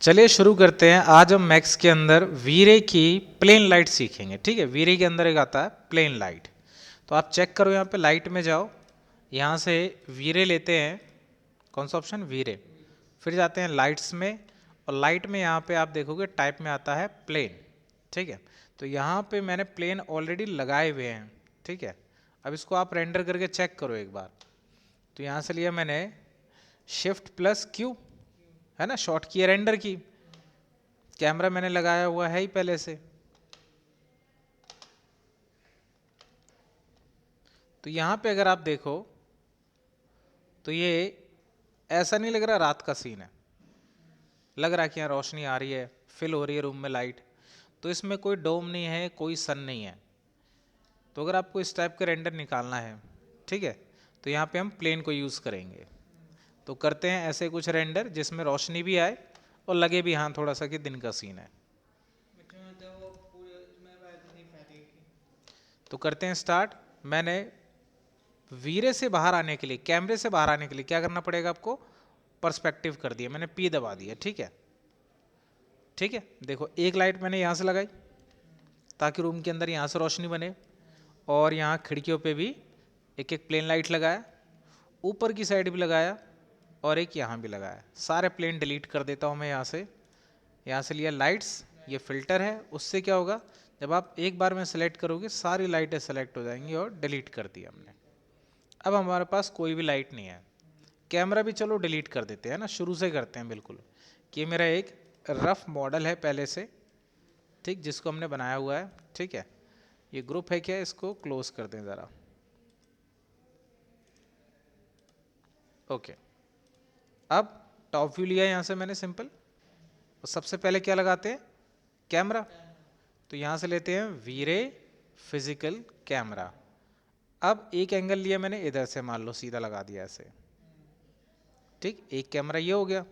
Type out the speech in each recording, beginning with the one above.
चलिए शुरू करते हैं। आज हम मैक्स के अंदर वीरे की प्लेन लाइट सीखेंगे। ठीक है, वीरे के अंदर एक आता है प्लेन लाइट। तो आप चेक करो, यहाँ पे लाइट में जाओ, यहाँ से वीरे लेते हैं। कौन सा ऑप्शन? वीरे। फिर जाते हैं लाइट्स में, और लाइट में यहाँ पे आप देखोगे टाइप में आता है प्लेन। ठीक है, तो यहाँ पे मैंने प्लेन ऑलरेडी लगाए हुए हैं। ठीक है, अब इसको आप रेंडर करके चेक करो एक बार। तो यहाँ से लिया मैंने शिफ्ट प्लस क्यू, है ना, शॉर्ट की रेंडर की। कैमरा मैंने लगाया हुआ है ही पहले से। तो यहां पे अगर आप देखो तो ये ऐसा नहीं लग रहा रात का सीन है, लग रहा है कि यहाँ रोशनी आ रही है, फिल हो रही है रूम में लाइट। तो इसमें कोई डोम नहीं है, कोई सन नहीं है। तो अगर आपको इस टाइप का रेंडर निकालना है, ठीक है, तो यहाँ पे हम प्लेन को यूज़ करेंगे। तो करते हैं ऐसे कुछ रेंडर जिसमें रोशनी भी आए और लगे भी हाँ थोड़ा सा कि दिन का सीन है। तो करते हैं स्टार्ट। मैंने वीरे से बाहर आने के लिए, कैमरे से बाहर आने के लिए क्या करना पड़ेगा आपको? पर्सपेक्टिव कर दिया मैंने, पी दबा दिया। ठीक है, ठीक है, देखो एक लाइट मैंने यहाँ से लगाई ताकि रूम के अंदर यहाँ से रोशनी बने, और यहाँ खिड़कियों पे भी एक एक प्लेन लाइट लगाया, ऊपर की साइड भी लगाया, और एक यहाँ भी लगाया। सारे प्लेन डिलीट कर देता हूँ मैं यहाँ से लिया लाइट्स, ये फिल्टर है। उससे क्या होगा, जब आप एक बार में सेलेक्ट करोगे सारी लाइटें सेलेक्ट हो जाएंगी, और डिलीट कर दिया हमने। अब हमारे पास कोई भी लाइट नहीं है। कैमरा भी चलो डिलीट कर देते हैं ना, शुरू से करते हैं बिल्कुल, कि मेरा एक रफ मॉडल है पहले से, ठीक, जिसको हमने बनाया हुआ है। ठीक है, ये ग्रुप है क्या, इसको क्लोज कर दें ज़रा। ओके, अब टॉप व्यू लिया यहाँ से मैंने सिंपल, और सबसे पहले क्या लगाते हैं? कैमरा। तो यहाँ से लेते हैं वीरे फिजिकल कैमरा। अब एक एंगल लिया मैंने इधर से, मान लो सीधा लगा दिया ऐसे। ठीक, एक कैमरा ये हो गया।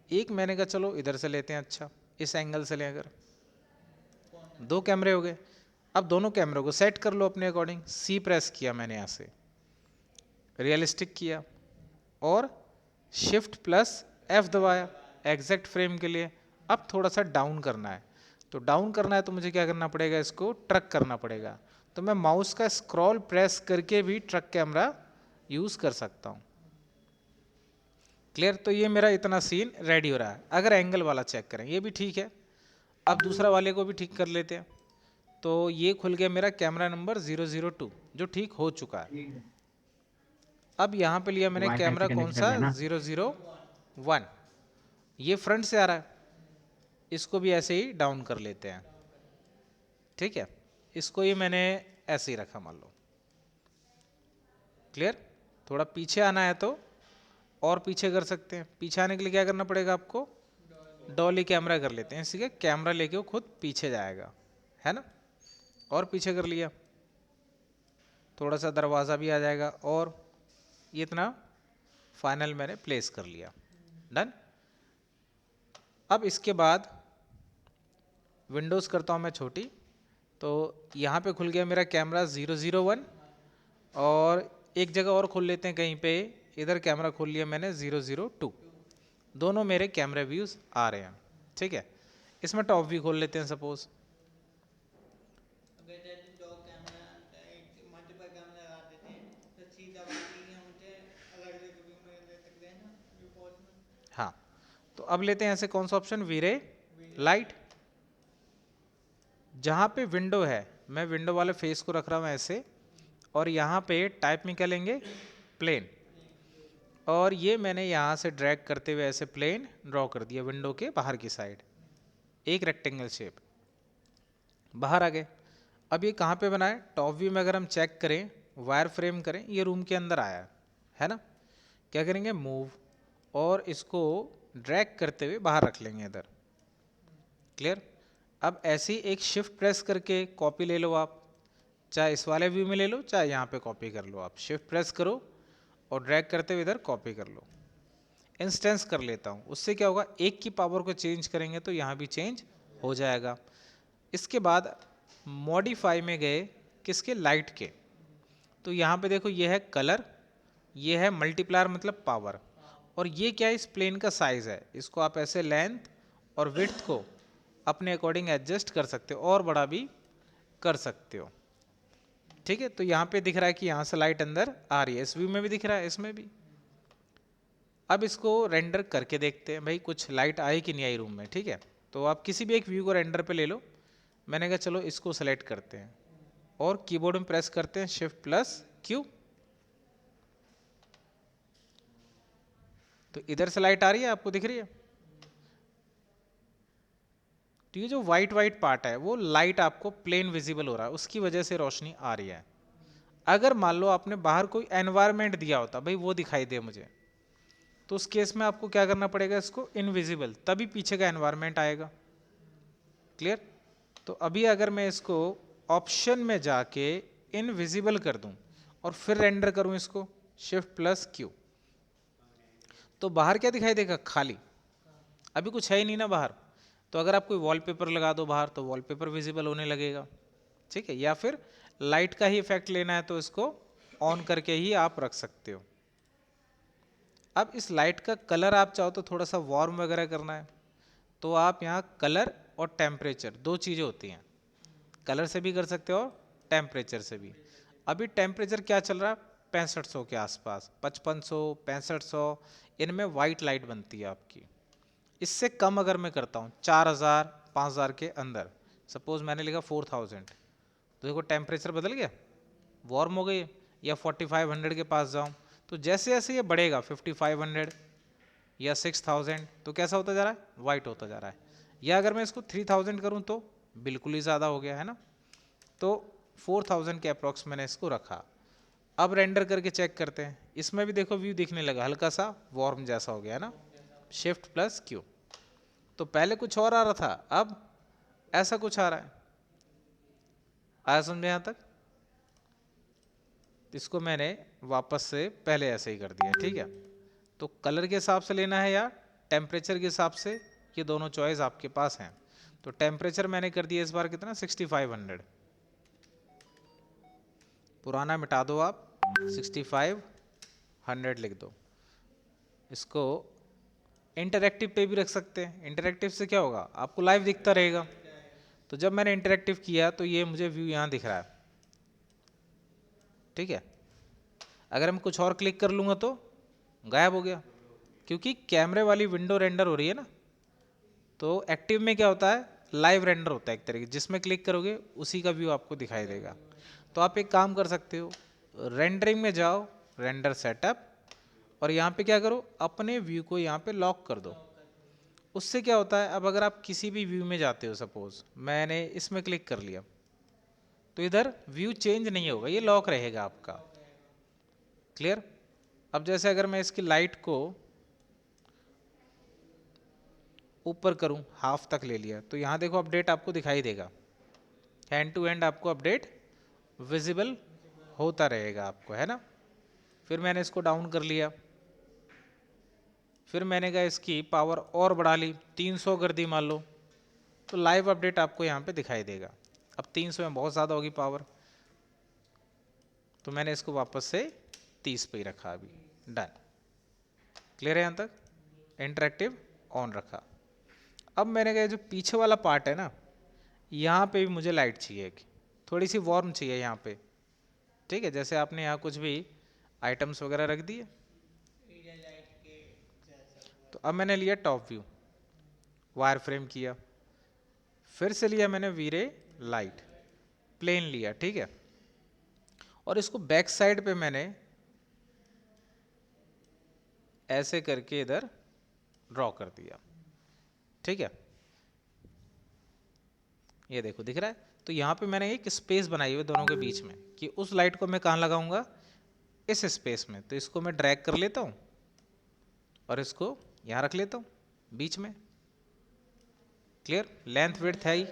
एक मैंने कहा चलो इधर से लेते हैं, अच्छा इस एंगल से लें, अगर दो कैमरे हो गए। अब दोनों कैमरों को सेट कर लो अपने अकॉर्डिंग। सी प्रेस किया मैंने, यहाँ से रियलिस्टिक किया, और शिफ्ट प्लस एफ दबाया एग्जैक्ट फ्रेम के लिए। अब थोड़ा सा डाउन करना है, तो डाउन करना है तो मुझे क्या करना पड़ेगा, इसको ट्रक करना पड़ेगा। तो मैं माउस का स्क्रॉल प्रेस करके भी ट्रक कैमरा यूज कर सकता हूं। क्लियर? तो ये मेरा इतना सीन रेडी हो रहा है। अगर एंगल वाला चेक करें, ये भी ठीक है। अब दूसरा वाले को भी ठीक कर लेते हैं। तो ये खुल गया मेरा कैमरा नंबर 002, जो ठीक हो चुका है। अब यहाँ पे लिया मैंने वाईफाई कैमरा से कौन कनेक्ट कर सा, लेना। 001। ये फ्रंट से आ रहा है, इसको भी ऐसे ही डाउन कर लेते हैं। ठीक है, इसको ही मैंने ऐसे ही रखा मान लो। क्लियर? थोड़ा पीछे आना है तो और पीछे कर सकते हैं। पीछे आने के लिए क्या करना पड़ेगा आपको? डॉली कैमरा कर लेते हैं, इसी के कैमरा लेके वो खुद पीछे जाएगा, है ना। और पीछे कर लिया, थोड़ा सा दरवाज़ा भी आ जाएगा, और ये इतना फाइनल मैंने प्लेस कर लिया। डन। अब इसके बाद विंडोज़ करता हूँ मैं छोटी। तो यहाँ पे खुल गया मेरा कैमरा 001, और एक जगह और खोल लेते हैं कहीं पे, इधर कैमरा खोल लिया मैंने 002। दोनों मेरे कैमरा व्यूज़ आ रहे हैं। ठीक है, इसमें टॉप व्यू खोल लेते हैं सपोज। हाँ, तो अब लेते हैं ऐसे कौन सा ऑप्शन, वीरे लाइट। जहाँ पे विंडो है, मैं विंडो वाले फेस को रख रहा हूँ ऐसे, और यहाँ पे टाइप में क्या लेंगे, प्लेन। और ये मैंने यहाँ से ड्रैग करते हुए ऐसे प्लेन ड्रॉ कर दिया विंडो के बाहर की साइड, एक रेक्टेंगल शेप बाहर आ गए। अब ये कहाँ पे बना है? टॉप व्यू में अगर हम चेक करें, वायर फ्रेम करें, ये रूम के अंदर आया है ना। क्या करेंगे, मूव, और इसको ड्रैग करते हुए बाहर रख लेंगे इधर। क्लियर? अब ऐसे ही एक शिफ्ट प्रेस करके कॉपी ले लो आप, चाहे इस वाले व्यू में ले लो, चाहे यहाँ पे कॉपी कर लो। आप शिफ्ट प्रेस करो और ड्रैग करते हुए इधर कॉपी कर लो। इंस्टेंस कर लेता हूँ, उससे क्या होगा, एक की पावर को चेंज करेंगे तो यहाँ भी चेंज हो जाएगा। इसके बाद मॉडिफाई में गए, किसके, लाइट के। तो यहाँ पे देखो, ये है कलर, ये है मल्टीप्लायर मतलब पावर, और ये क्या है, इस प्लेन का साइज है। इसको आप ऐसे लेंथ और विड्थ को अपने अकॉर्डिंग एडजस्ट कर सकते हो और बड़ा भी कर सकते हो। ठीक है, तो यहाँ पे दिख रहा है कि यहाँ से लाइट अंदर आ रही है, इस व्यू में भी दिख रहा है, इसमें भी। अब इसको रेंडर करके देखते हैं भाई कुछ लाइट आई कि नहीं आई रूम में। ठीक है, तो आप किसी भी एक व्यू को रेंडर पे ले लो। मैंने कहा चलो इसको सेलेक्ट करते हैं और कीबोर्ड में प्रेस करते हैं Shift+Q। तो इधर से लाइट आ रही है, आपको दिख रही है। तो ये जो व्हाइट व्हाइट पार्ट है वो लाइट आपको प्लेन विजिबल हो रहा है, उसकी वजह से रोशनी आ रही है। अगर मान लो आपने बाहर कोई एनवायरनमेंट दिया होता भाई वो दिखाई दे मुझे, तो उस केस में आपको क्या करना पड़ेगा, इसको इनविजिबल, तभी पीछे का एनवायरनमेंट आएगा। क्लियर। तो अभी अगर मैं इसको ऑप्शन में जाके इनविजिबल कर दूं और फिर रेंडर करूं इसको Shift+Q, तो बाहर क्या दिखाई देगा, खाली। अभी कुछ है ही नहीं ना बाहर। तो अगर आप कोई वॉलपेपर लगा दो बाहर तो वॉलपेपर विजिबल होने लगेगा। ठीक है, या फिर लाइट का ही इफेक्ट लेना है तो इसको ऑन करके ही आप रख सकते हो। अब इस लाइट का कलर आप चाहो तो थोड़ा सा वार्म वगैरह करना है तो आप यहाँ कलर और टेम्परेचर, दो चीज़ें होती हैं, कलर से भी कर सकते हो और टेम्परेचर से भी। अभी टेम्परेचर क्या चल रहा है, 6500 के आसपास, 5500 6500, इनमें वाइट लाइट बनती है आपकी। इससे कम अगर मैं करता हूँ 4000 5000 के अंदर, सपोज मैंने लिखा 4000, तो देखो टेम्परेचर बदल गया, वार्म हो गई। या 4500 के पास जाऊँ तो जैसे जैसे ये बढ़ेगा 5500 या 6000 तो कैसा होता जा रहा है, वाइट होता जा रहा है। या अगर मैं इसको 3000 करूँ तो बिल्कुल ही ज़्यादा हो गया है ना। तो 4000 के अप्रॉक्स मैंने इसको रखा। अब रेंडर करके चेक करते हैं, इसमें भी देखो व्यू दिखने लगा, हल्का सा वार्म जैसा हो गया ना, Shift+Q। तो पहले कुछ और आ रहा था, अब ऐसा कुछ आ रहा है। आया समझे यहाँ तक। इसको मैंने वापस से पहले ऐसे ही कर दिया। ठीक है, तो कलर के हिसाब से लेना है या टेम्परेचर के हिसाब से, ये दोनों चॉइस आपके पास हैं। तो टेम्परेचर मैंने कर दिया इस बार कितना, 6500। पुराना मिटा दो आप, 6500 लिख दो। इसको इंटरैक्टिव पे भी रख सकते हैं, इंटरैक्टिव से क्या होगा, आपको लाइव दिखता रहेगा। तो जब मैंने इंटरैक्टिव किया तो ये मुझे व्यू यहाँ दिख रहा है। ठीक है, अगर मैं कुछ और क्लिक कर लूँगा तो गायब हो गया, क्योंकि कैमरे वाली विंडो रेंडर हो रही है ना। तो एक्टिव में क्या होता है, लाइव रेंडर होता है एक तरीके, जिसमें क्लिक करोगे उसी का व्यू आपको दिखाई देगा। तो आप एक काम कर सकते हो, रेंडरिंग में जाओ, रेंडर सेटअप, और यहाँ पे क्या करो, अपने व्यू को यहाँ पे लॉक कर दो। उससे क्या होता है, अब अगर आप किसी भी व्यू में जाते हो, सपोज मैंने इसमें क्लिक कर लिया, तो इधर व्यू चेंज नहीं होगा, ये लॉक रहेगा आपका। क्लियर। अब जैसे अगर मैं इसकी लाइट को ऊपर करूं, हाफ तक ले लिया, तो यहाँ देखो अपडेट आपको दिखाई देगा, हैंड टू हैंड आपको अपडेट विजिबल होता रहेगा आपको, है ना। फिर मैंने इसको डाउन कर लिया, फिर मैंने कहा इसकी पावर और बढ़ा ली, 300 कर दी मान लो, तो लाइव अपडेट आपको यहाँ पे दिखाई देगा। अब 300 में बहुत ज़्यादा होगी पावर, तो मैंने इसको वापस से 30 पे ही रखा अभी, डन। क्लियर है यहाँ तक, इंटरेक्टिव ऑन रखा। अब मैंने कहा जो पीछे वाला पार्ट है ना, यहाँ पे भी मुझे लाइट चाहिए, थोड़ी सी वार्म चाहिए यहाँ पे। ठीक है, जैसे आपने यहाँ कुछ भी आइटम्स वगैरह रख दिए, तो अब मैंने लिया टॉप व्यू, वायर फ्रेम किया, फिर से लिया मैंने वीरे लाइट, प्लेन लिया। ठीक है, और इसको बैक साइड पे मैंने ऐसे करके इधर ड्रॉ कर दिया। ठीक है, ये देखो दिख रहा है। तो यहाँ पे मैंने एक स्पेस बनाई हुई दोनों के बीच में, कि उस लाइट को मैं कहाँ लगाऊंगा, इस स्पेस में। तो इसको मैं ड्रैग कर लेता हूँ और इसको यहाँ रख लेता हूँ बीच में। क्लियर, लेंथ विड्थ है ही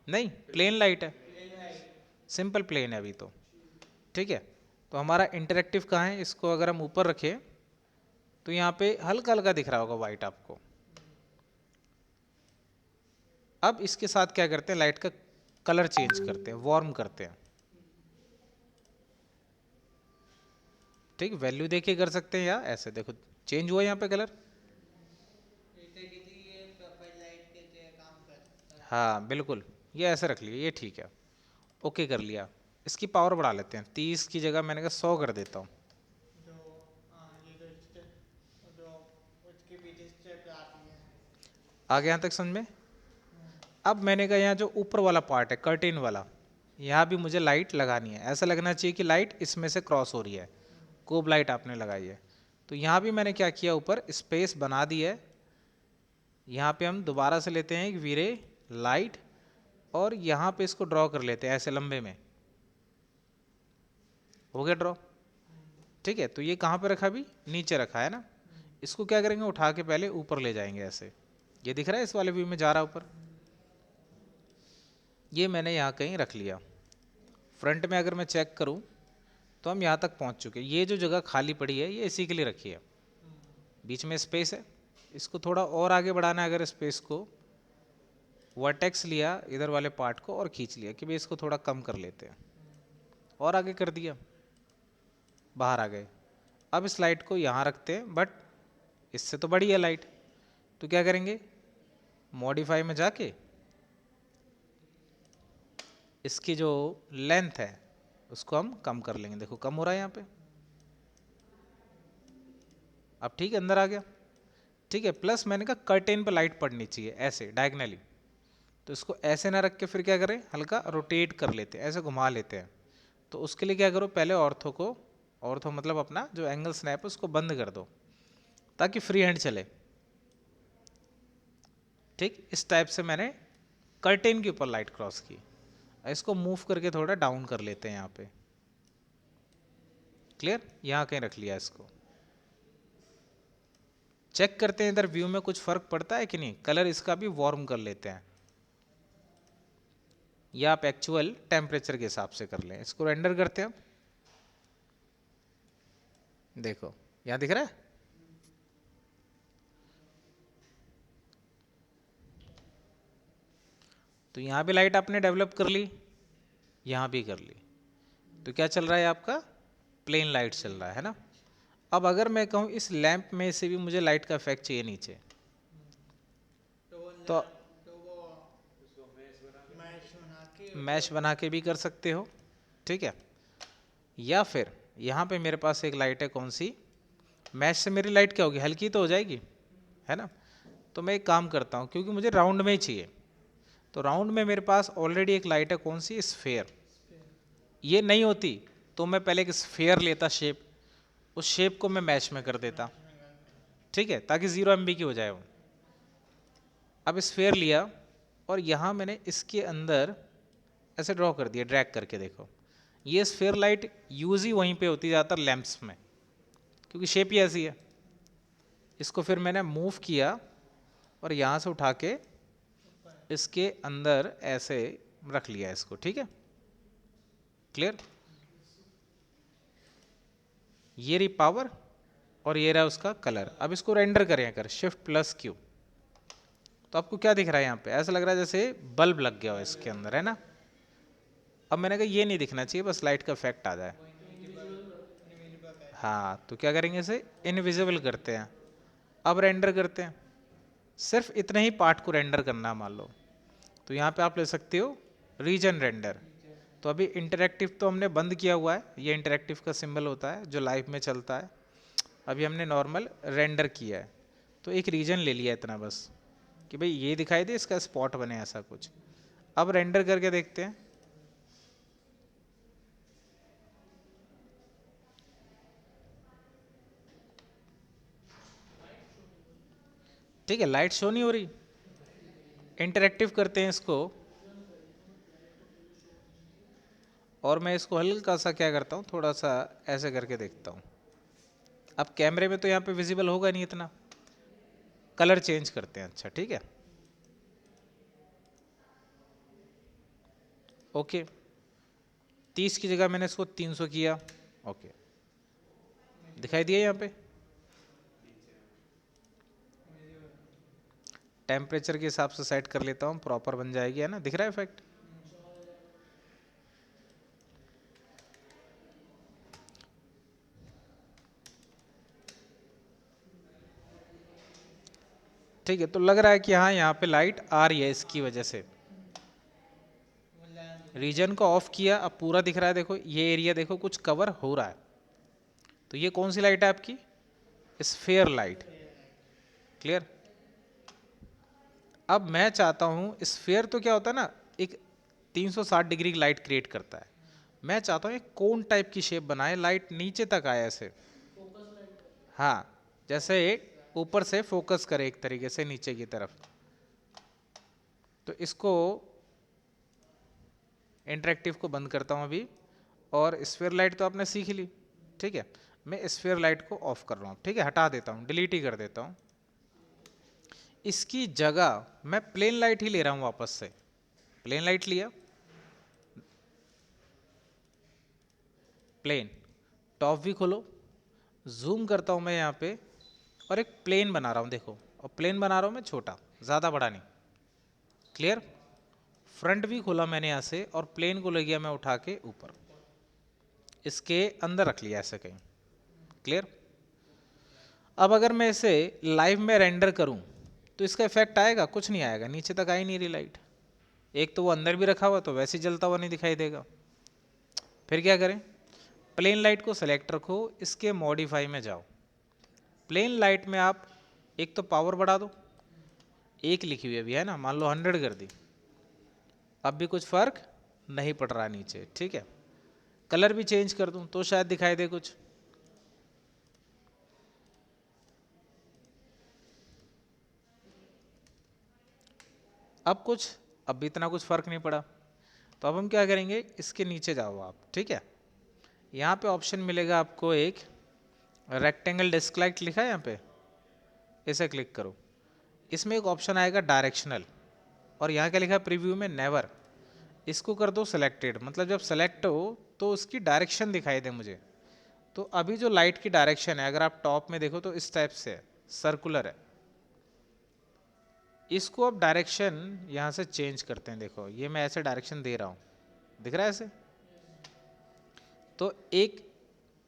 नहीं, प्लेन लाइट है, सिंपल प्लेन है अभी तो। ठीक है, तो हमारा इंटरेक्टिव कहाँ है, इसको अगर हम ऊपर रखें तो यहाँ पे हल्का हल्का दिख रहा होगा वाइट आपको। अब इसके साथ क्या करते हैं, लाइट का कलर चेंज करते हैं, वार्म करते हैं। ठीक, वैल्यू देके कर सकते हैं या ऐसे, देखो चेंज हुआ यहाँ पे कलर। हाँ बिल्कुल, ये ऐसे रख लिया, ये ठीक है। ओके कर लिया। इसकी पावर बढ़ा लेते हैं, 30 की जगह मैंने कहा 100 कर देता हूँ। आ गया यहाँ तक समझ में? अब मैंने कहा यहाँ जो ऊपर वाला पार्ट है कर्टेन वाला, यहाँ भी मुझे लाइट लगानी है। ऐसा लगना चाहिए कि लाइट इसमें से क्रॉस हो रही है, कोब लाइट आपने लगाई है। तो यहाँ भी मैंने क्या किया, ऊपर स्पेस बना दी है। यहाँ पे हम दोबारा से लेते हैं एक वीरे लाइट, और यहाँ पे इसको ड्रॉ कर लेते हैं ऐसे लंबे में। हो गया ड्रॉ, ठीक है। तो ये कहाँ पे रखा, अभी नीचे रखा है ना। इसको क्या करेंगे, उठा के पहले ऊपर ले जाएंगे ऐसे। ये दिख रहा है इस वाले व्यू में जा रहा है ऊपर। ये मैंने यहाँ कहीं रख लिया। फ्रंट में अगर मैं चेक करूँ तो हम यहाँ तक पहुँच चुके। ये जो जगह खाली पड़ी है ये इसी के लिए रखी है, बीच में स्पेस है। इसको थोड़ा और आगे बढ़ाना है, अगर स्पेस को वर्टेक्स लिया इधर वाले पार्ट को और खींच लिया कि भाई इसको थोड़ा कम कर लेते हैं, और आगे कर दिया, बाहर आ गए। अब इस लाइट को यहाँ रखते हैं, बट इससे तो बड़ी है लाइट, तो क्या करेंगे, मॉडिफाई में जाके इसकी जो लेंथ है उसको हम कम कर लेंगे। देखो कम हो रहा है यहाँ पे, अब ठीक है, अंदर आ गया, ठीक है। प्लस मैंने कहा कर्टेन पे लाइट पड़नी चाहिए ऐसे डायगनली, तो इसको ऐसे ना रख के फिर क्या करें, हल्का रोटेट कर लेते हैं, ऐसे घुमा लेते हैं। तो उसके लिए क्या करो, पहले ऑर्थो को, ऑर्थो मतलब अपना जो एंगल स्नैप है उसको बंद कर दो ताकि फ्री हैंड चले। ठीक, इस टाइप से मैंने कर्टेन के ऊपर लाइट क्रॉस की। इसको मूव करके थोड़ा डाउन कर लेते हैं यहाँ पे। क्लियर, यहाँ कहीं रख लिया इसको। चेक करते हैं इधर व्यू में कुछ फर्क पड़ता है कि नहीं। कलर इसका भी वार्म कर लेते हैं, या आप एक्चुअल टेम्परेचर के हिसाब से कर लें। इसको रेंडर करते हैं, देखो यहां दिख रहा है। तो यहां भी लाइट आपने डेवलप कर ली, यहां भी कर ली। तो क्या चल रहा है आपका, प्लेन लाइट चल रहा है ना। अब अगर मैं कहूं इस लैंप में से भी मुझे लाइट का इफेक्ट चाहिए नीचे, तो मैश बना के भी कर सकते हो, ठीक है। या फिर यहाँ पे मेरे पास एक लाइट है, कौन सी, मैश से मेरी लाइट क्या होगी, हल्की तो हो जाएगी, है ना। तो मैं एक काम करता हूँ, क्योंकि मुझे राउंड में ही चाहिए, तो राउंड में मेरे पास ऑलरेडी एक लाइट है, कौन सी, स्फेयर। ये नहीं होती तो मैं पहले एक स्फेयर लेता शेप, उस शेप को मैं मैश में कर देता, ठीक है, ताकि 0 MB की हो जाए वो। अब स्फेयर लिया और यहाँ मैंने इसके अंदर ऐसे ड्रॉ कर दिया, ड्रैग करके देखो। ये स्फेयर लाइट यूज ही वहीं पे होती है ज़्यादातर लैंप्स में, क्योंकि शेप ही ऐसी है। इसको फिर मैंने मूव किया और यहाँ से उठा के इसके अंदर ऐसे रख लिया इसको, ठीक है। क्लियर, ये रही पावर और ये रहा उसका कलर। अब इसको रेंडर करें, अगर Shift+Q, तो आपको क्या दिख रहा है यहाँ पे, ऐसा लग रहा है जैसे बल्ब लग गया हो इसके अंदर, है ना। अब मैंने कहा ये नहीं दिखना चाहिए, बस लाइट का इफेक्ट आ जाए। हाँ, तो क्या करेंगे, इसे इनविजिबल करते हैं। अब रेंडर करते हैं, सिर्फ इतने ही पार्ट को रेंडर करना मान लो। तो यहाँ पे आप ले सकते हो रीजन रेंडर। तो अभी इंटरेक्टिव तो हमने बंद किया हुआ है, ये इंटरेक्टिव का सिंबल होता है जो लाइव में चलता है। अभी हमने नॉर्मल रेंडर किया है, तो एक रीजन ले लिया इतना बस कि भाई ये दिखाई दे, इसका स्पॉट बने ऐसा कुछ। अब रेंडर करके देखते हैं। ठीक है, लाइट शो नहीं हो रही। इंटरेक्टिव करते हैं इसको, और मैं इसको हल्का सा क्या करता हूँ, थोड़ा सा ऐसे करके देखता हूँ। अब कैमरे में तो यहाँ पे विजिबल होगा नहीं इतना, कलर चेंज करते हैं। अच्छा ठीक है, ओके। 30 की जगह मैंने इसको 300 किया, ओके। दिखाई दिया यहाँ पे, टेम्परेचर के हिसाब से सेट कर लेता हूँ, प्रॉपर बन जाएगी, है ना। दिख रहा है इफेक्ट। ठीक है, तो लग रहा है कि हाँ यहाँ पे लाइट आ रही है इसकी वजह से। रीजन को ऑफ किया, अब पूरा दिख रहा है, देखो ये एरिया देखो कुछ कवर हो रहा है। तो ये कौन सी लाइट है आपकी? Sphere light. क्लियर? अब मैं चाहता हूं स्फेयर तो क्या होता है ना, एक 360 डिग्री की लाइट क्रिएट करता है। मैं चाहता हूं एक कोन टाइप की शेप बनाए, लाइट नीचे तक आए ऐसे। हाँ, जैसे एक ऊपर से फोकस करे एक तरीके से नीचे की तरफ। तो इसको इंटरेक्टिव को बंद करता हूं अभी, और स्फेयर लाइट तो आपने सीख ली, ठीक है। मैं स्फेयर लाइट को ऑफ कर रहा हूं, ठीक है, हटा देता हूं, डिलीट ही कर देता हूं। इसकी जगह मैं प्लेन लाइट ही ले रहा हूं वापस से। प्लेन लाइट लिया, प्लेन, टॉप भी खोलो, जूम करता हूं मैं यहाँ पे, और एक प्लेन बना रहा हूं, देखो, और प्लेन बना रहा हूं मैं छोटा, ज़्यादा बड़ा नहीं। क्लियर? फ्रंट भी खोला मैंने यहाँ से, और प्लेन को ले गया मैं उठा के ऊपर, इसके अंदर रख लिया ऐसे कहीं। क्लियर? अब अगर मैं इसे लाइव में रेंडर करूं तो इसका इफेक्ट आएगा? कुछ नहीं आएगा, नीचे तक आई नहीं रही लाइट। एक तो वो अंदर भी रखा हुआ तो वैसे ही जलता हुआ नहीं दिखाई देगा। फिर क्या करें? प्लेन लाइट को सेलेक्ट रखो, इसके मॉडिफाई में जाओ, प्लेन लाइट में आप एक तो पावर बढ़ा दो, एक लिखी हुई अभी है ना, मान लो 100 कर दी, अब भी कुछ फर्क नहीं पड़ रहा नीचे, ठीक है। कलर भी चेंज कर दूं तो शायद दिखाई दे कुछ। अब कुछ, अब भी इतना कुछ फर्क नहीं पड़ा। तो अब हम क्या करेंगे, इसके नीचे जाओ आप, ठीक है। यहाँ पे ऑप्शन मिलेगा आपको एक रेक्टेंगल डिस्क लाइट लिखा है यहाँ पे, इसे क्लिक करो। इसमें एक ऑप्शन आएगा डायरेक्शनल, और यहाँ क्या लिखा है प्रीव्यू में? नेवर। इसको कर दो सेलेक्टेड, मतलब जब सेलेक्ट हो तो उसकी डायरेक्शन दिखाई दे मुझे। तो अभी जो लाइट की डायरेक्शन है, अगर आप टॉप में देखो तो इस टाइप से है, सर्कुलर है। इसको अब डायरेक्शन यहाँ से चेंज करते हैं, देखो ये मैं ऐसे डायरेक्शन दे रहा हूँ, दिख रहा है ऐसे। तो एक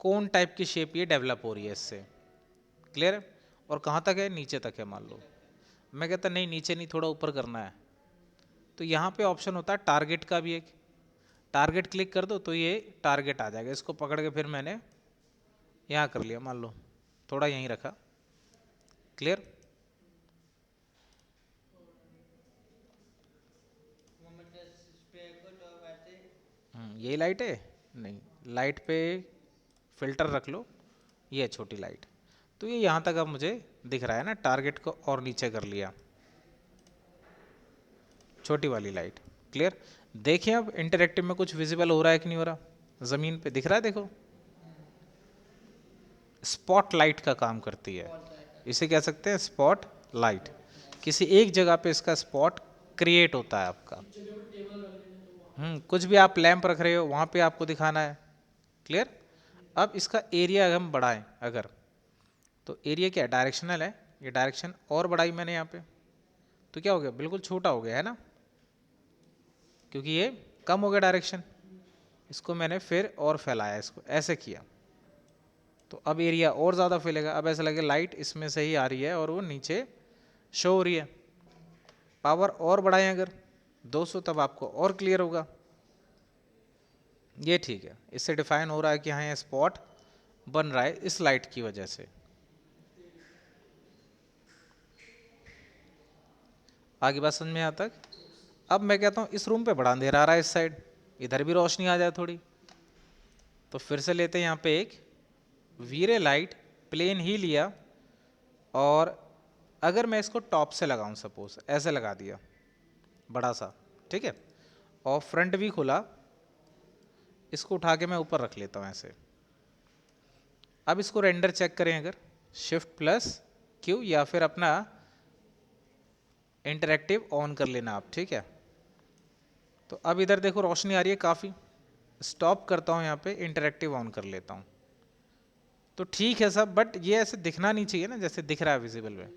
कोन टाइप की शेप ये डेवलप हो रही है इससे। क्लियर है? और कहाँ तक है? नीचे तक है मान लो। मैं कहता नहीं नीचे नहीं, थोड़ा ऊपर करना है, तो यहाँ पे ऑप्शन होता है टारगेट का भी एक, टारगेट क्लिक कर दो तो ये टारगेट आ जाएगा। इसको पकड़ के फिर मैंने यहाँ कर लिया, मान लो थोड़ा यहीं रखा। क्लियर? यही लाइट है? नहीं, लाइट पे फिल्टर रख लो, ये है छोटी लाइट। तो ये यहाँ तक अब मुझे दिख रहा है ना, टारगेट को और नीचे कर लिया, छोटी वाली लाइट। क्लियर? देखिए अब इंटरेक्टिव में कुछ विजिबल हो रहा है कि नहीं हो रहा? ज़मीन पे दिख रहा है, देखो स्पॉट लाइट का काम करती है, इसे कह सकते हैं स्पॉट लाइट। किसी एक जगह पे इसका स्पॉट क्रिएट होता है आपका। कुछ भी आप लैंप रख रहे हो वहाँ पे आपको दिखाना है। क्लियर? अब इसका एरिया हम बढ़ाएं अगर, तो एरिया क्या है? डायरेक्शनल है, ये डायरेक्शन और बढ़ाई मैंने यहाँ पे, तो क्या हो गया? बिल्कुल छोटा हो गया है ना, क्योंकि ये कम हो गया डायरेक्शन। इसको मैंने फिर और फैलाया, इसको ऐसे किया, तो अब एरिया और ज़्यादा फैलेगा। अब ऐसा लगे लाइट इसमें से ही आ रही है और वो नीचे शो हो रही है। पावर और बढ़ाएं अगर 200, तब आपको और क्लियर होगा। ये ठीक है, इससे डिफाइन हो रहा है कि हाँ ये स्पॉट बन रहा है इस लाइट की वजह से। आगे बात समझ में यहाँ तक? अब मैं कहता हूँ इस रूम पे बड़ा अंधेरा आ रहा है, इस साइड इधर भी रोशनी आ जाए थोड़ी, तो फिर से लेते हैं यहाँ पे एक वीरे लाइट, प्लेन ही लिया, और अगर मैं इसको टॉप से लगाऊं, सपोज ऐसे लगा दिया बड़ा सा, ठीक है, और फ्रंट भी खुला, इसको उठा के मैं ऊपर रख लेता हूं ऐसे। अब इसको रेंडर चेक करें अगर, शिफ्ट प्लस क्यू, या फिर अपना इंटरेक्टिव ऑन कर लेना आप, ठीक है। तो अब इधर देखो रोशनी आ रही है काफ़ी, स्टॉप करता हूँ यहाँ पे, इंटरेक्टिव ऑन कर लेता हूँ, तो ठीक है सब, बट ये ऐसे दिखना नहीं चाहिए ना जैसे दिख रहा है विजिबल में।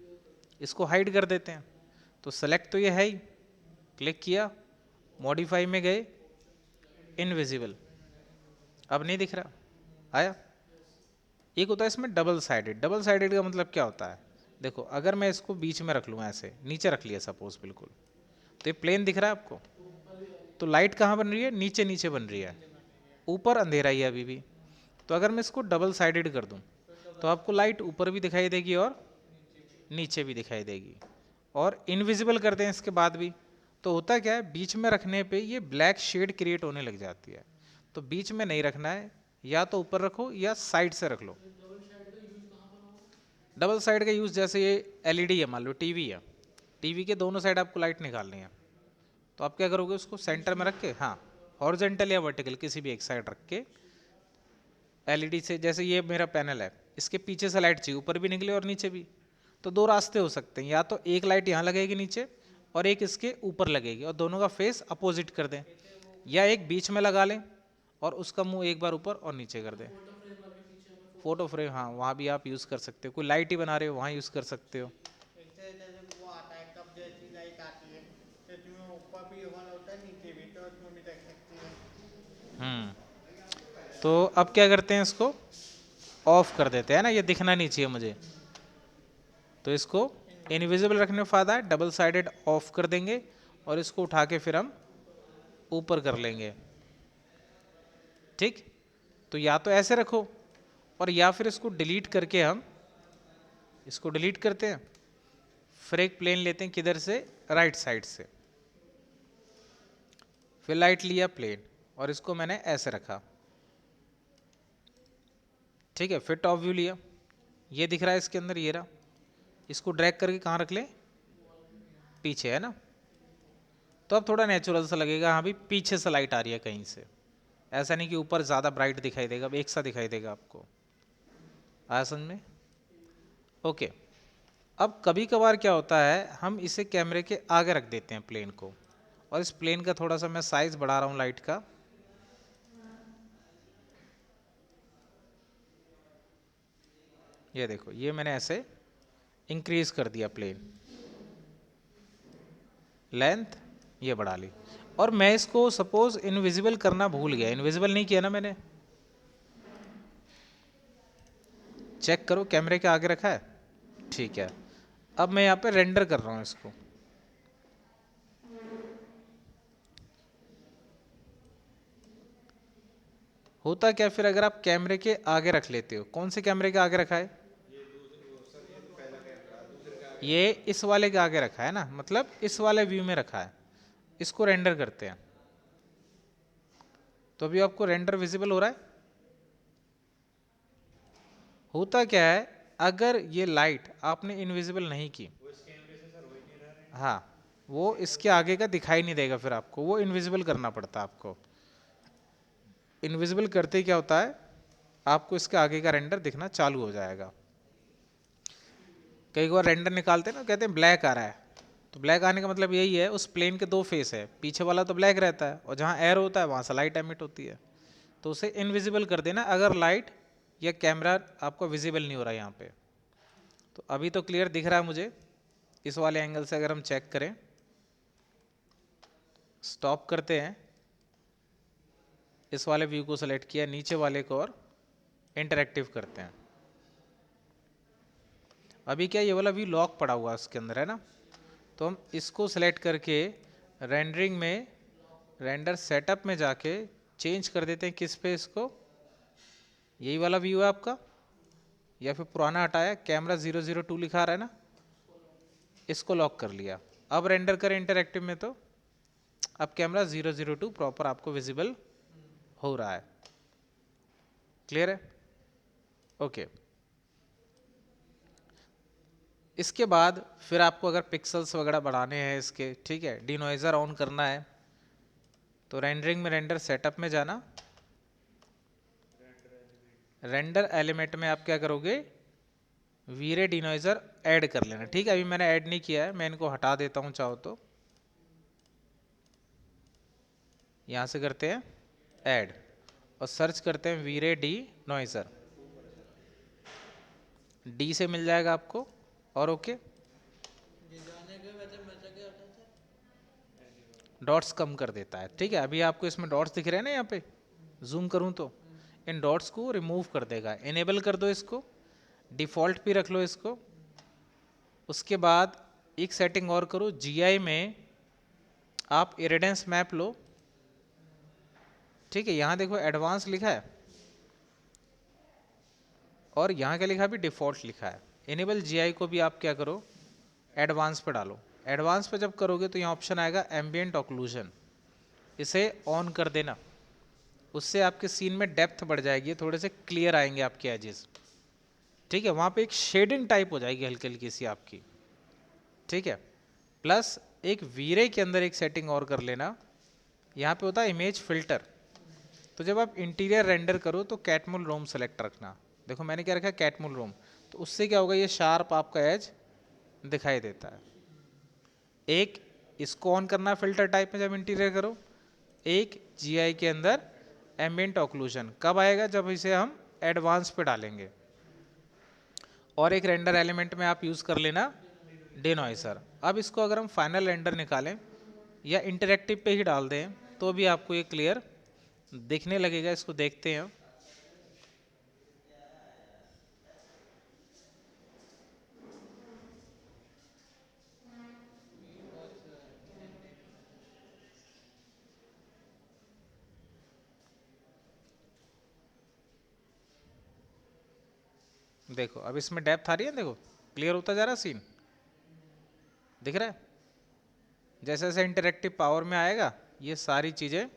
इसको हाइड कर देते हैं, तो सेलेक्ट तो ये है ही, क्लिक किया, मॉडिफाई में गए, इनविजिबल, अब नहीं दिख रहा, आया। एक होता है इसमें डबल साइडेड। डबल साइडेड का मतलब क्या होता है? देखो अगर मैं इसको बीच में रख लूँ, ऐसे नीचे रख लिया सपोज बिल्कुल, तो ये प्लेन दिख रहा है आपको, तो लाइट कहाँ बन रही है, नीचे नीचे बन रही है, ऊपर अंधेरा ही है अभी भी। तो अगर मैं इसको डबल साइडेड कर दूं तो आपको लाइट ऊपर भी दिखाई देगी और नीचे भी दिखाई देगी। और इनविजिबल करते हैं इसके बाद भी, तो होता क्या है, बीच में रखने पे ये ब्लैक शेड क्रिएट होने लग जाती है। तो बीच में नहीं रखना है, या तो ऊपर रखो या साइड से रख लो। डबल साइड का यूज जैसे ये एलईडी है, मान लो टीवी है, टीवी के दोनों साइड आपको लाइट निकालनी है, तो आप क्या करोगे, उसको सेंटर में रख के, हाँ हॉरिजॉन्टल या वर्टिकल किसी भी एक साइड रख के एलईडी से, जैसे ये मेरा पैनल है, इसके पीछे से लाइट चाहिए, ऊपर भी निकले और नीचे भी, तो दो रास्ते हो सकते हैं, या तो एक लाइट यहाँ लगेगी नीचे और एक इसके ऊपर लगेगी और दोनों का फेस अपोजिट कर दें, या एक बीच में लगा लें और उसका मुंह एक बार ऊपर और नीचे कर दें। फोटो फ्रेम, हाँ वहाँ भी आप यूज़ कर सकते हो, कोई लाइट ही बना रहे हो वहाँ यूज़ कर सकते हो। तो अब क्या करते हैं, इसको ऑफ कर देते हैं ना, ये दिखना नहीं चाहिए मुझे, तो इसको इनविजिबल रखने में फायदा है, डबल साइडेड ऑफ कर देंगे और इसको उठा के फिर हम ऊपर कर लेंगे। ठीक, तो या तो ऐसे रखो और या फिर इसको डिलीट करके हम इसको डिलीट करते हैं, फिर एक प्लेन लेते हैं किधर से, राइट साइड से, फिर लाइट लिया प्लेन और इसको मैंने ऐसे रखा, ठीक है। फिर टॉप व्यू लिया, ये दिख रहा है इसके अंदर, ये रहा, इसको ड्रैग करके कहाँ रख लें, पीछे, है ना। तो अब थोड़ा नेचुरल सा लगेगा, हाँ भी पीछे से लाइट आ रही है कहीं से, ऐसा नहीं कि ऊपर ज़्यादा ब्राइट दिखाई देगा, अब एक सा दिखाई देगा आपको। आया समझ में? ओके। अब कभी कभार क्या होता है, हम इसे कैमरे के आगे रख देते हैं प्लेन को, और इस प्लेन का थोड़ा सा मैं साइज बढ़ा रहा हूँ लाइट का, ये देखो, ये मैंने ऐसे इंक्रीज कर दिया प्लेन, लेंथ ये बढ़ा ली, और मैं इसको सपोज इनविजिबल करना भूल गया, इनविजिबल नहीं किया ना मैंने, चेक करो कैमरे के आगे रखा है, ठीक है। अब मैं यहाँ पे रेंडर कर रहा हूँ इसको, होता क्या फिर अगर आप कैमरे के आगे रख लेते हो, कौन से कैमरे के आगे रखा है, ये इस वाले के आगे रखा है ना, मतलब इस वाले व्यू में रखा है, इसको रेंडर करते हैं, तो अभी आपको रेंडर विजिबल हो रहा है। होता क्या है, अगर ये लाइट आपने इनविजिबल नहीं की, हाँ वो इसके आगे का दिखाई नहीं देगा, फिर आपको वो इनविजिबल करना पड़ता है आपको। इनविजिबल करते क्या होता है, आपको इसके आगे का रेंडर दिखना चालू हो जाएगा। कई बार रेंडर निकालते हैं ना, कहते हैं ब्लैक आ रहा है, तो ब्लैक आने का मतलब यही है, उस प्लेन के दो फेस है, पीछे वाला तो ब्लैक रहता है और जहाँ एयर होता है वहाँ से लाइट एमिट होती है, तो उसे इनविजिबल कर देना अगर लाइट या कैमरा आपको विजिबल नहीं हो रहा है यहाँ पे। तो अभी तो क्लियर दिख रहा है मुझे, इस वाले एंगल से अगर हम चेक करें, स्टॉप करते हैं, इस वाले व्यू को सेलेक्ट किया, नीचे वाले को और इंटरेक्टिव करते हैं। अभी क्या ये वाला व्यू लॉक पड़ा हुआ है उसके अंदर, है ना, तो हम इसको सेलेक्ट करके रेंडरिंग में, रेंडर सेटअप में जाके चेंज कर देते हैं किस पे, इसको, यही वाला व्यू है आपका, या फिर पुराना हटाया, कैमरा 002 लिखा रहा है ना, इसको लॉक कर लिया। अब रेंडर करें इंटरेक्टिव में, तो अब कैमरा 002 प्रॉपर आपको विजिबल हो रहा है। क्लियर है? ओके। इसके बाद फिर आपको अगर पिक्सल्स वगैरह बढ़ाने हैं इसके, ठीक है, डिनॉइजर ऑन करना है, तो रेंडरिंग में रेंडर सेटअप में जाना, रेंडर एलिमेंट में आप क्या करोगे, वीरे डिनॉइजर ऐड कर लेना। ठीक है, अभी मैंने ऐड नहीं किया है, मैं इनको हटा देता हूं चाहो तो, यहां से करते हैं ऐड और सर्च करते हैं वीरे डी नॉइजर, डी से मिल जाएगा आपको, और ओके। डॉट्स कम कर देता है, ठीक है। अभी आपको इसमें डॉट्स दिख रहे हैं ना, यहाँ पे जूम करूं तो इन डॉट्स को रिमूव कर देगा, इनेबल कर दो इसको, डिफॉल्ट भी रख लो इसको। उसके बाद एक सेटिंग और करो, जीआई में आप इरेडेंस मैप लो ठीक है, यहाँ देखो एडवांस लिखा है और यहाँ क्या लिखा है, भी डिफ़ॉल्ट लिखा है। इनेबल जीआई को भी आप क्या करो, एडवांस पे डालो। एडवांस पे जब करोगे तो यहाँ ऑप्शन आएगा एम्बिएंट ऑक्लूजन, इसे ऑन कर देना। उससे आपके सीन में डेप्थ बढ़ जाएगी, थोड़े से क्लियर आएंगे आपके एजेस। ठीक है, वहाँ पे एक शेडिंग टाइप हो जाएगी हल्की हल्की सी आपकी। ठीक है, प्लस एक वीरे के अंदर एक सेटिंग और कर लेना, यहाँ पे होता है इमेज फिल्टर। तो जब आप इंटीरियर रेंडर करो तो कैटमुल रोम सेलेक्ट रखना। देखो मैंने क्या रखा है, कैटमुल रोम। तो उससे क्या होगा, ये शार्प आपका एज दिखाई देता है। एक इसको ऑन करना फिल्टर टाइप में जब इंटीरियर करो, एक जीआई के अंदर एम्बिएंट ऑक्लूजन कब आएगा, जब इसे हम एडवांस पे डालेंगे। और एक रेंडर एलिमेंट में आप यूज़ कर लेना डेनॉइसर। अब इसको अगर हम फाइनल रेंडर निकालें या इंटरेक्टिव पे ही डाल दें तो भी आपको ये क्लियर दिखने लगेगा। इसको देखते हैं। देखो अब इसमें डेप्थ आ रही है, देखो क्लियर होता जा रहा है सीन, दिख रहा है। जैसे जैसे इंटरेक्टिव पावर में आएगा ये सारी चीज़ें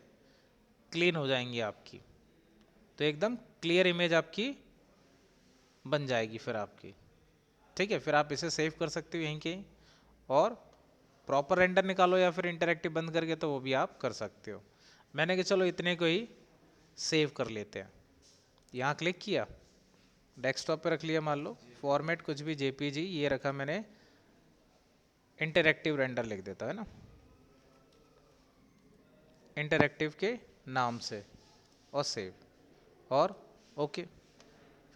क्लीन हो जाएंगी आपकी, तो एकदम क्लियर इमेज आपकी बन जाएगी फिर आपकी। ठीक है, फिर आप इसे सेव कर सकते हो यहीं के, और प्रॉपर रेंडर निकालो या फिर इंटरेक्टिव बंद करके तो वो भी आप कर सकते हो। मैंने कहा चलो इतने को ही सेव कर लेते हैं। यहाँ क्लिक किया, डेस्कटॉप पे रख लिया, मान लो फॉर्मेट कुछ भी जेपीजी ये रखा मैंने, इंटरेक्टिव रेंडर लिख देता है ना, इंटरेक्टिव के नाम से, और सेव, और ओके।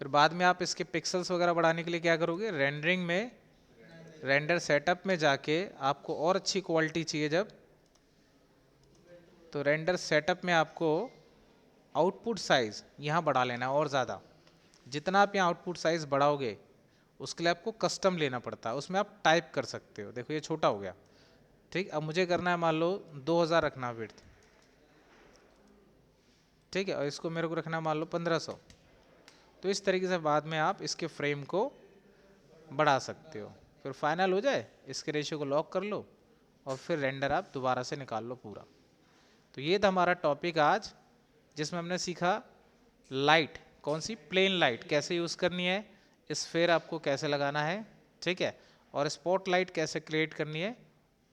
फिर बाद में आप इसके पिक्सल्स वगैरह बढ़ाने के लिए क्या करोगे, रेंडरिंग में रेंडर सेटअप में जाके आपको और अच्छी क्वालिटी चाहिए जब, तो रेंडर सेटअप में आपको आउटपुट साइज यहाँ बढ़ा लेना और ज़्यादा। जितना आप यहाँ आउटपुट साइज बढ़ाओगे उसके लिए आपको कस्टम लेना पड़ता है, उसमें आप टाइप कर सकते हो। देखो ये छोटा हो गया। ठीक, अब मुझे करना है मान लो 2000 रखना विड्थ। ठीक है, और इसको मेरे को रखना है मान लो 1500। तो इस तरीके से बाद में आप इसके फ्रेम को बढ़ा सकते हो। फिर फाइनल हो जाए इसके रेशियो को लॉक कर लो और फिर रेंडर आप दोबारा से निकाल लो पूरा। तो ये था हमारा टॉपिक आज, जिसमें हमने सीखा लाइट, कौन सी, प्लेन लाइट कैसे यूज़ करनी है, स्फेयर आपको कैसे लगाना है, ठीक है, और स्पॉट लाइट कैसे क्रिएट करनी है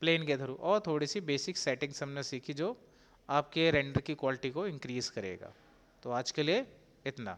प्लेन के थ्रू, और थोड़ी सी बेसिक सेटिंग्स हमने सीखी जो आपके रेंडर की क्वालिटी को इंक्रीज़ करेगा। तो आज के लिए इतना।